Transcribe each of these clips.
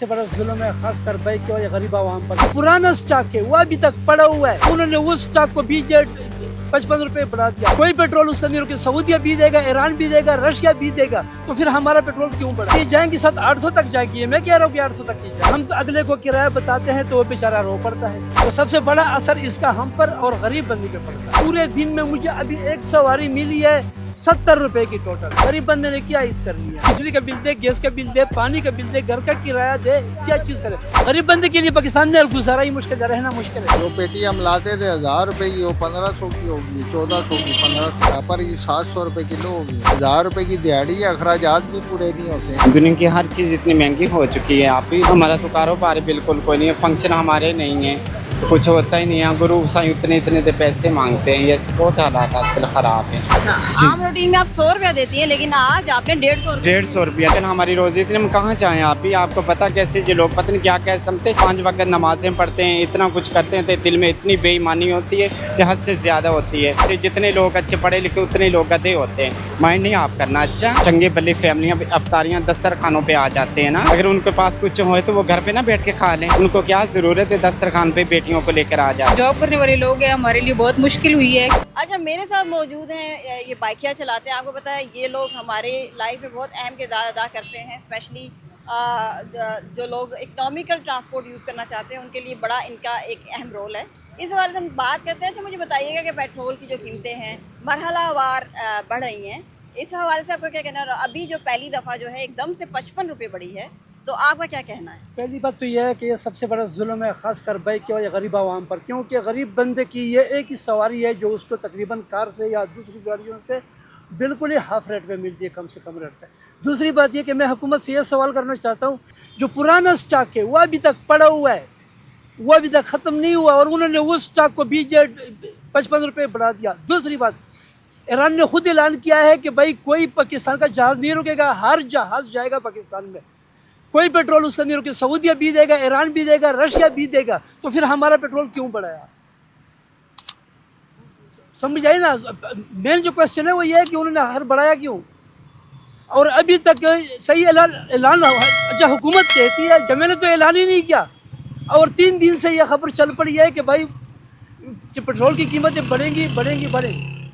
सबसे बड़ा जुल्म है, खास कर बाइक के गरीब आवाम पर। पुराना स्टॉक है वो अभी तक पड़ा हुआ है, उन्होंने उस स्टॉक को भी 55 रुपए बढ़ा दिया। कोई पेट्रोल उसके अंदर कि सऊदीया भी देगा, ईरान भी देगा, रशिया भी देगा, तो फिर हमारा पेट्रोल क्यों बढ़ा? ये जाएंगी 700-800 तक जाएगी, मैं कह रहा हूँ कि 800 तक की जाए। हम तो अगले को किराया बताते हैं तो वो बेचारा रो पड़ता है। तो सबसे बड़ा असर इसका हम पर और गरीब बंदे पे पड़ता है। पूरे दिन में मुझे अभी एक सवारी मिली है 70 रुपए की टोटल। गरीब बंदे ने क्या ईद करनी है? बिजली का बिल दे, गैस का बिल दे, पानी का बिल दे, घर का किराया दे, क्या चीज करे? गरीब बंदे के लिए पाकिस्तान में गुजारा ही मुश्किल है, रहना मुश्किल है। जो पेटी हम लाते थे 1000 रुपए की, वो 1500 की होगी, 1400 की, 1500। यहाँ पर ये 700 रुपए किलो होगी। 1000 रुपए की दिहाड़ी है, अखराजात भी पूरे नहीं होते। दुनिया की हर चीज़ इतनी महंगी हो चुकी है। आप ही हमारा तो कारोबार बिल्कुल कोई नहीं है, फंक्शन हमारे नहीं है, तो कुछ होता ही नहीं है। गुरु साईं इतने पैसे मांगते हैं, ये बहुत हालात आजकल ख़राब है। आम रूटीन में आप 100 रुपया देती हैं, लेकिन आज आपने 150 रुपया हमारी रोजी इतने हम कहाँ चाहें? आप ही आपको पता कैसे जो लोग पता नहीं क्या क्या समझते, 5 वक्त नमाजें पढ़ते हैं, इतना कुछ करते हैं, तो दिल में इतनी बेईमानी होती है कि हद से ज़्यादा होती है। तो जितने लोग अच्छे पढ़े लिखे उतने लोग गधे होते हैं। माइंड नहीं आप करना। अच्छा चंगे भली फैमिलियाँ अफ्तारियाँ 10 खानों पर आ जाते हैं ना, अगर उनके पास कुछ हो तो वो घर पर ना बैठ के खा लें। उनको क्या ज़रूरत है 10 खान पे बेटियों को लेकर आ जाए? जॉब करने वाले लोग हैं, हमारे लिए बहुत मुश्किल हुई है। अच्छा, मेरे साथ मौजूद हैं ये बाइकियाँ चलाते हैं। आपको पता है ये लोग हमारे लाइफ में बहुत अहम किरदार अदा करते हैं। स्पेशली जो लोग इकोनॉमिकल ट्रांसपोर्ट यूज़ करना चाहते हैं उनके लिए बड़ा इनका एक अहम रोल है। इस हवाले से हम बात करते हैं। तो मुझे बताइएगा कि पेट्रोल की जो कीमतें हैं मरहलावार बढ़ रही हैं, इस हवाले से आपको क्या कहना है? अभी जो पहली दफ़ा जो है एकदम से 55 रुपये बढ़ी है, तो आपका क्या कहना है? पहली बात तो यह है कि ये सबसे बड़ा जुल्म है, खास कर बाइक के गरीब आवाम पर, क्योंकि गरीब बंदे की ये एक ही सवारी है जो उसको तकरीबन कार से या दूसरी गाड़ियों से बिल्कुल ही हाफ रेट पे मिलती है, कम से कम रेट पे। दूसरी बात ये कि मैं हुकूमत से ये सवाल करना चाहता हूँ, जो पुराना स्टॉक है वो अभी तक पड़ा हुआ है, वो अभी तक ख़त्म नहीं हुआ, और उन्होंने उस स्टॉक को भी 55 रुपये बढ़ा दिया। दूसरी बात, ईरान ने खुद ऐलान किया है कि भाई कोई पाकिस्तान का जहाज़ नहीं रुकेगा, हर जहाज़ जाएगा पाकिस्तान में, कोई पेट्रोल उसके अंदर रुके, सऊदीया भी देगा, ईरान भी देगा, रशिया भी देगा, तो फिर हमारा पेट्रोल क्यों बढ़ाया? समझ आई ना? मेन जो क्वेश्चन है वो ये है कि उन्होंने हर बढ़ाया क्यों, और अभी तक सही ऐलान अच्छा हुकूमत कहती है कि मैंने तो ऐलान ही नहीं किया, और 3 दिन से ये खबर चल पड़ी है कि भाई कि पेट्रोल की कीमतें बढ़ेंगी बढ़ेंगी बढ़ेंगी,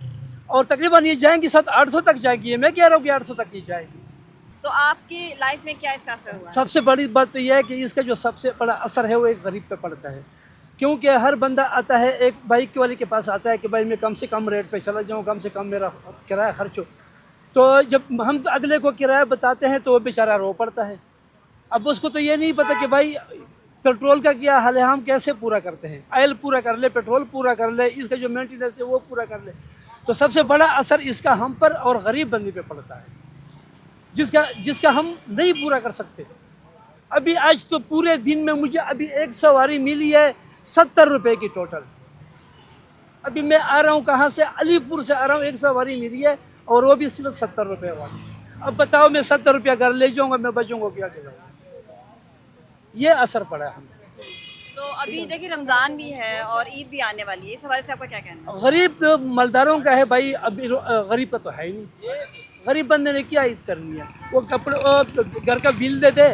और तकरीबन ये जाएंगी 700-800 तक जाएगी, मैं कह रहा हूँ कि 800 तक की जाएगी। तो आपकी लाइफ में क्या इसका असर हुआ? सबसे बड़ी बात तो यह है कि इसका जो सबसे बड़ा असर है वो एक गरीब पे पड़ता है, क्योंकि हर बंदा आता है एक बाइक वाले के पास आता है कि भाई मैं कम से कम रेट पे चला जाऊँ, कम से कम मेरा किराया खर्च हो। तो जब हम तो अगले को किराया बताते हैं तो वो बेचारा रो पड़ता है। अब उसको तो ये नहीं पता कि भाई पेट्रोल का क्या हाल है, हम कैसे पूरा करते हैं, ऑयल पूरा कर ले, पेट्रोल पूरा कर ले, इसका जो मेंटेनेंस है वो पूरा कर ले। तो सबसे बड़ा असर इसका हम पर और गरीब बंदे पे पड़ता है, जिसका हम नहीं पूरा कर सकते। अभी आज तो पूरे दिन में मुझे अभी एक सवारी मिली है 70 रुपए की टोटल। अभी मैं आ रहा हूँ कहाँ से, अलीपुर से आ रहा हूँ, एक सवारी मिली है और वो भी सिर्फ 70 रुपये वाली। अब बताओ मैं 70 रुपया घर ले जाऊँगा, मैं बचूँगा क्या खिलाऊँगा? ये असर पड़ा है हमें। तो अभी देखिए रमज़ान भी है और ईद भी आने वाली है, इस हवाले से आपका क्या कहना है? गरीब तो मालदारों का है भाई, अभी गरीब का तो है ही नहीं। गरीब बंदे ने क्या ईद करनी है? वो कपड़े घर का बिल दे दे,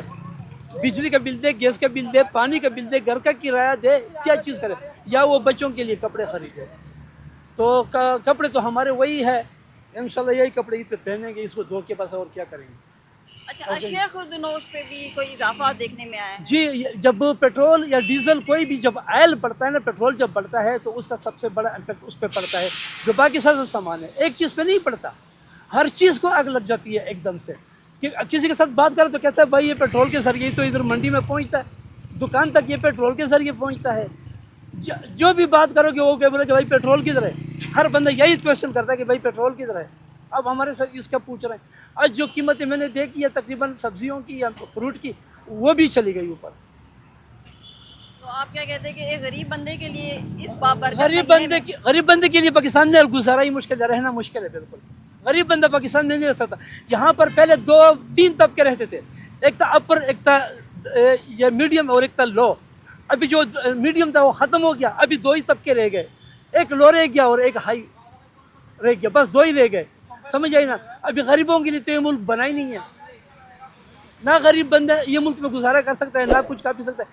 बिजली का बिल दे, गैस का बिल दे, पानी का बिल दे, घर का किराया दे, क्या चीज़ करे? या वो बच्चों के लिए कपड़े खरीदे। तो कपड़े तो हमारे वही है, इंशाल्लाह यही कपड़े ईद पे पहनेंगे, इसको धो के बस और क्या करेंगे। अच्छा, अशिया खुर्दनोश पे भी कोई इजाफा देखने में आया है? जी, जब पेट्रोल या डीजल कोई भी जब ऑयल बढ़ता है ना, पेट्रोल जब बढ़ता है तो उसका सबसे बड़ा इम्पैक्ट उस पर पड़ता है। जो बाकी सारा सामान है एक चीज़ पे नहीं पड़ता, हर चीज़ को आग लग जाती है एकदम से। कि किसी के साथ बात करें तो कहता है भाई ये पेट्रोल के जरिए तो इधर मंडी में पहुंचता है, दुकान तक ये पेट्रोल के जरिए पहुंचता है। जो भी बात करोगे वो कह बोले कि भाई पेट्रोल किधर है। हर बंदा यही क्वेश्चन करता है कि भाई पेट्रोल किधर है। अब हमारे साथ इसका पूछ रहे हैं। आज जो कीमतें मैंने देखी है तकरीबन सब्जियों की या फ्रूट की, वो भी चली गई ऊपर। तो आप क्या कहते हैं कि एक गरीब बंदे के लिए इस बाबर गरीब बंदे के लिए पाकिस्तान में गुजारा ही मुश्किल है, रहना मुश्किल है बिल्कुल। गरीब बंदा पाकिस्तान में नहीं रह सकता। यहाँ पर पहले 2-3 तबके रहते थे, एक था अपर, एक था ये मीडियम और एक था लो। अभी जो मीडियम था वो ख़त्म हो गया, अभी 2 ही तबके रह गए, एक लो रह गया और एक हाई रह गया, बस 2 ही रह गए। समझ आई ना? अभी गरीबों के लिए तो ये मुल्क बना ही नहीं है। ना गरीब बंदा ये मुल्क में गुजारा कर सकता है, ना कुछ खा पी सकता है।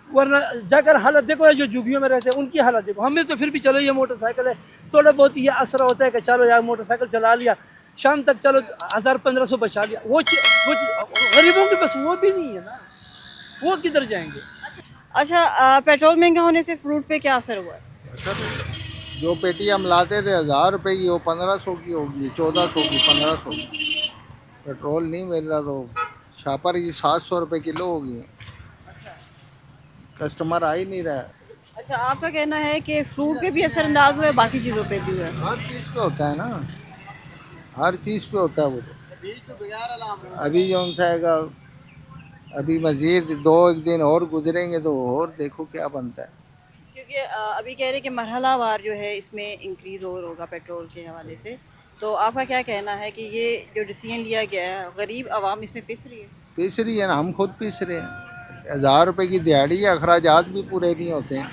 वरना जाकर हालत देखो है जो झुग्गियों में रहते हैं उनकी हालत देखो। हमें तो फिर भी चलो ये मोटरसाइकिल है, थोड़ा बहुत ये असर होता है कि चलो यार मोटरसाइकिल चला लिया, शाम तक चलो 1000-1500 बचा लिया। वो गरीबों के पास वो भी नहीं है ना, वो किधर जाएंगे। अच्छा, पेट्रोल महंगा होने से फ्रूट पे क्या असर हुआ है? जो पेटी हम लाते थे 1000 रुपए की, वो 1500 की होगी, 1400 की, 1500 की। पेट्रोल नहीं मिल रहा तो छापर की 700 रुपए किलो होगी। कस्टमर आ ही नहीं रहा है। अच्छा, आपका कहना है कि फ्रूट पे भी असरअंदाज हुआ है, बाकी चीज़ों पे भी हुआ है? हर चीज़ पे होता है ना, हर चीज़ पे होता है वो तो। अभी जो है अभी मज़ीद 2-1 दिन और गुजरेंगे तो और देखो क्या बनता है। क्योंकि अभी कह रहे हैं कि मरहलावार जो है इसमें इंक्रीज़ और होगा पेट्रोल के हवाले से, तो आपका क्या कहना है कि ये जो डिसीजन लिया गया है गरीब आवाम इसमें पिस रही है? पीस रही है ना, हम खुद पीस रहे हैं। 1000 रुपए की दिहाड़ी है, अखराजात भी पूरे नहीं होते हैं।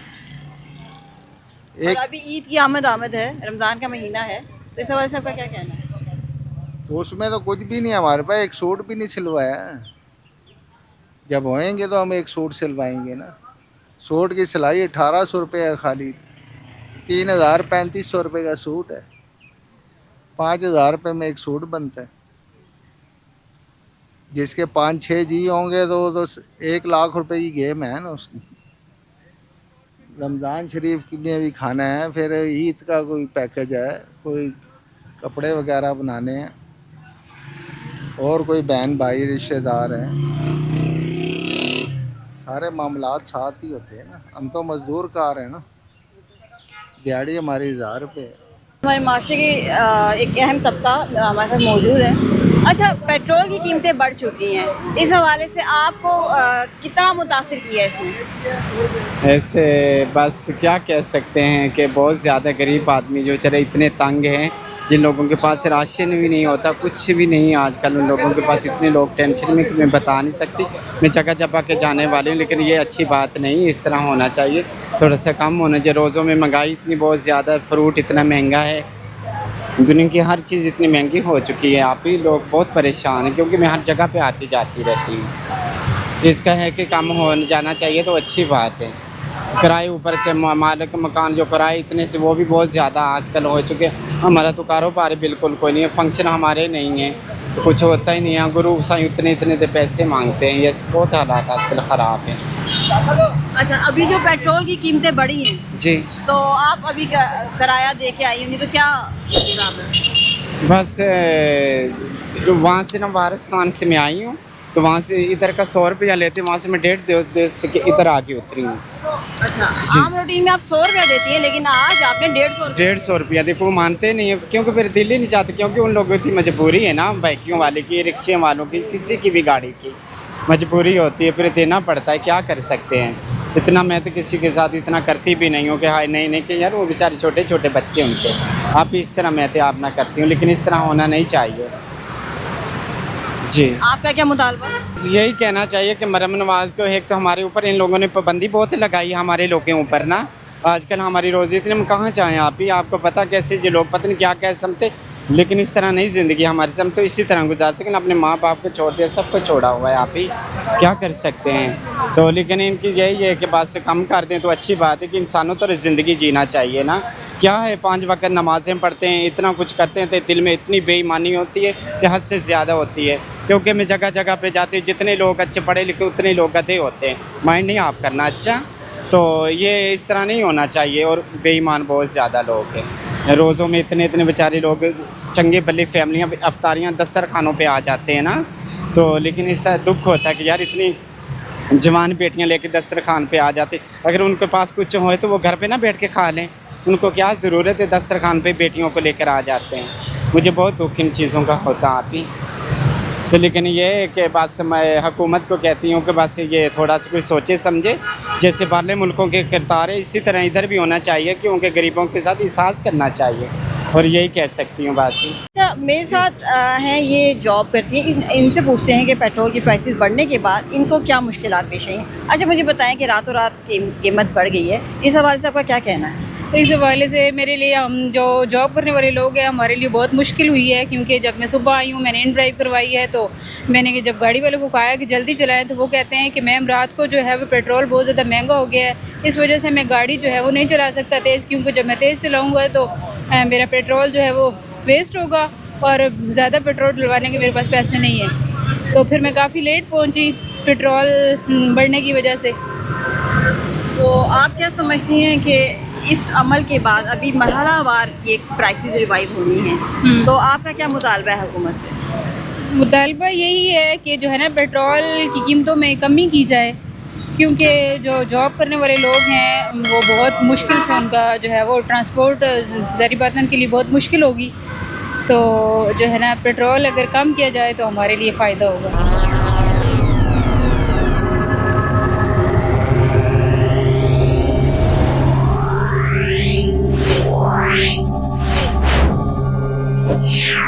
और अभी ईद की आमद है, रमज़ान का महीना है, तो इस हवाले से आपका क्या कहना है? तो उसमें तो कुछ भी नहीं, हमारे पास एक सूट भी नहीं सिलवाया है। जब होएंगे तो हम एक सूट सिलवाएंगे ना। सूट की सिलाई 1800 रुपये है खाली, 3000-3500 रुपये का सूट है। 5000 रुपये में एक सूट बनता है। जिसके 5-6 जी होंगे तो 1 लाख रुपए की गेम है ना उसकी। रमज़ान शरीफ में भी खाना है, फिर ईद का कोई पैकेज है, कोई कपड़े वगैरह बनाने हैं, और कोई बहन भाई रिश्तेदार हैं, सारे मामलात साथ ही होते हैं ना। हम तो मजदूर कार हैं ना, दिहाड़ी हमारी 1000 रुपये है। हमारे माशरे की एक अहम तबका हमारे साथ मौजूद है। अच्छा, पेट्रोल की कीमतें बढ़ चुकी हैं, इस हवाले से आपको कितना मुतासिर किया है इसने? ऐसे बस क्या कह सकते हैं कि बहुत ज़्यादा गरीब आदमी जो चले इतने तंग हैं, जिन लोगों के पास राशन भी नहीं होता, कुछ भी नहीं आजकल उन लोगों के पास, इतने लोग टेंशन में कि मैं बता नहीं सकती। मैं जगह जगह के जाने वाली हूँ, लेकिन ये अच्छी बात नहीं, इस तरह होना चाहिए, थोड़ा सा कम होना चाहिए। रोज़ों में महंगाई इतनी बहुत ज़्यादा है, फ्रूट इतना महंगा है, दुनिया की हर चीज़ इतनी महंगी हो चुकी है। आप ही लोग बहुत परेशान हैं, क्योंकि मैं हर जगह पे आती जाती रहती हूँ। इसका है कि कम हो जाना चाहिए तो अच्छी बात है। किराए ऊपर से मालिक मकान जो किराए इतने से वो भी बहुत ज़्यादा आजकल हो चुके हैं। हमारा तो कारोबार बिल्कुल कोई नहीं है, फंक्शन हमारे नहीं है, तो कुछ होता ही नहीं है। गुरु साईं इतने पैसे मांगते हैं, ये बहुत हालात आजकल ख़राब हैं। अच्छा, अभी जो पेट्रोल की कीमतें बढ़ी हैं जी, तो आप अभी किराया दे के आई होंगी, तो क्या हिसाब है? बस वहाँ से ना वारिस खान से मैं आई हूँ, तो वहाँ से इधर का 100 रुपया लेते, वहाँ से मैं 150 से इधर आके उतरी हूँ। अच्छा, आम रूटीन में आप 100 रुपया देती हैं, लेकिन आज आपने 150 रुपया। देखो वो मानते नहीं है, क्योंकि फिर दिल ही नहीं चाहते, क्योंकि उन लोगों की मजबूरी है ना, बाइकियों वाले की, रिक्शे वालों की, किसी की भी गाड़ी की मजबूरी होती है, फिर देना पड़ता है, क्या कर सकते हैं। इतना मैं तो किसी के साथ इतना करती भी नहीं हूँ कि हाँ नहीं कि यार वो बेचारे छोटे छोटे बच्चे उनके, आप इस तरह मैं तो आप ना करती हूँ, लेकिन इस तरह होना नहीं चाहिए। जी, आपका क्या मुतालबा? यही कहना चाहिए कि मरहम नवाज को एक तो हमारे ऊपर इन लोगों ने पाबंदी बहुत लगाई है, हमारे लोगों के ऊपर ना। आजकल हमारी रोज़ी इतनी, हम कहाँ चाहें आप ही, आपको पता कैसे जो लोग पता नहीं क्या क्या समझते, लेकिन इस तरह नहीं ज़िंदगी हमारी, हम तो इसी तरह गुजारते, लेकिन अपने माँ बाप को छोड़ दिया, सबको छोड़ा हुआ है, आप ही क्या कर सकते हैं। तो लेकिन इनकी यही है कि बात से कम कर दें तो अच्छी बात है, कि इंसानों तो ज़िंदगी जीना चाहिए ना। क्या है 5 वक्त नमाज़ें पढ़ते हैं, इतना कुछ करते हैं, तो दिल में इतनी बेईमानी होती है कि हद से ज़्यादा होती है। क्योंकि मैं जगह जगह पे जाती हूँ, जितने लोग अच्छे पढ़े लिखे उतने लोग गधे होते हैं, माइंड नहीं आप करना। अच्छा, तो ये इस तरह नहीं होना चाहिए। और बेईमान बहुत ज़्यादा लोग हैं, रोज़ों में इतने बेचारे लोग, चंगे भले फैमिलियाँ अफ्तारियाँ दस्तरखानों पे आ जाते हैं ना, तो लेकिन इससे दुख होता है कि यार इतनी जवान बेटियाँ लेके दस्तरखान पे आ जाते, अगर उनके पास कुछ हो तो वो घर पे ना बैठ के खा लें, उनको क्या ज़रूरत है, दस्तरखान पे बेटियों को लेकर आ जाते हैं। मुझे बहुत दुख इन चीज़ों का होता आप ही। तो लेकिन ये है कि बस मैं हुकूमत को कहती हूँ कि बस ये थोड़ा सा कोई सोचे समझे, जैसे बाहरले मुल्कों के किरदार है इसी तरह इधर भी होना चाहिए, क्योंकि गरीबों के साथ एहसास करना चाहिए, और यही कह सकती हूँ बात ही। अच्छा, मेरे साथ हैं, ये जॉब करती हैं, इनसे पूछते हैं कि पेट्रोल की प्राइसेस बढ़ने के बाद इनको क्या मुश्किलात पेश आई हैं। अच्छा, मुझे बताएं कि रातों रात कीमत बढ़ गई है, इस हवाले से आपका क्या कहना है? اس حوالے سے میرے لیے ہم جو جاب کرنے والے لوگ ہیں ہمارے لیے بہت مشکل ہوئی ہے، کیونکہ جب میں صبح آئی ہوں میں نے ان ڈرائیو کروائی ہے، تو میں نے جب گاڑی والے کو کہا کہ جلدی چلائیں تو وہ کہتے ہیں کہ میم رات کو جو ہے وہ پیٹرول بہت زیادہ مہنگا ہو گیا ہے، اس وجہ سے میں گاڑی جو ہے وہ نہیں چلا سکتا تیز، کیونکہ جب میں تیز چلاؤں گا تو میرا پیٹرول جو ہے وہ ویسٹ ہوگا اور زیادہ پیٹرول ڈلوانے کے میرے پاس پیسے نہیں ہیں، تو پھر میں کافی لیٹ پہنچی پیٹرول بڑھنے کی وجہ سے۔ تو آپ کیا سمجھتی ہیں کہ اس عمل کے بعد ابھی مرحلہ وار یہ پرائسز ریوائو ہونی ہیں، تو آپ کا کیا مطالبہ ہے حکومت سے؟ مطالبہ یہی ہے کہ جو ہے نا پیٹرول کی قیمتوں میں کمی کی جائے، کیونکہ جو جاب کرنے والے لوگ ہیں وہ بہت مشکل سے ان کا جو ہے وہ ٹرانسپورٹ ظاہری بات ہے ان کے لیے بہت مشکل ہوگی، تو جو ہے نا پیٹرول اگر کم کیا جائے تو ہمارے لیے فائدہ ہوگا۔ Yeah.